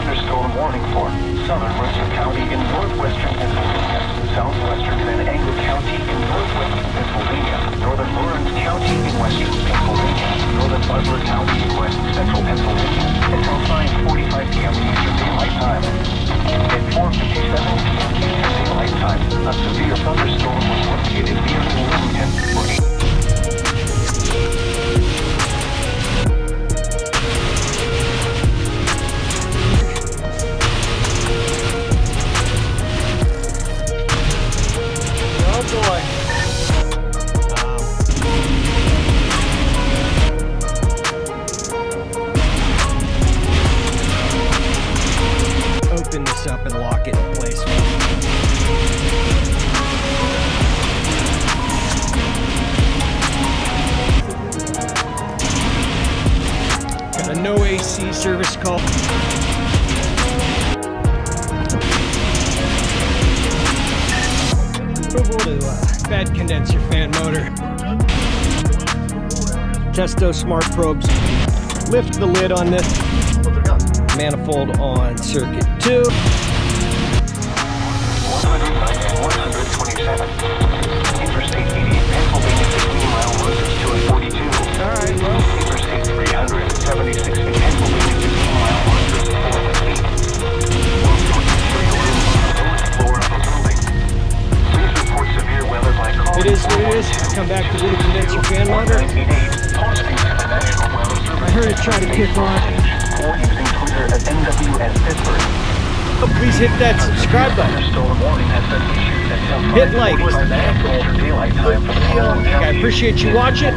thunderstorm warning for southern Mercer County in northwestern Pennsylvania, southwestern Van Anglo County in northwestern Pennsylvania, northern Lawrence County in western Pennsylvania, northern Butler County in west central Pennsylvania, until 5:45 p.m. Eastern Daylight Time. At 4:57 p.m. Eastern Daylight Time, a severe thunderstorm was located near Wilmington for 8. Open this up and lock it in place. Got a no AC service call. Approval to bad condenser fan motor. Test those smart probes. Lift the lid on this. Manifold on circuit 2. 109 and 127. Interstate 88, Pennsylvania 15 mile Moses 242. Alright, well. Interstate 376 in Pennsylvania 15 mile Moses 418. Floor of the building. Please report severe weather by call. It is what it is. Come back to do the condenser fan motor. I heard it try to kick on. Or using Twitter at NWS Pittsburgh. Please hit that subscribe button. Hit like. I appreciate you watching.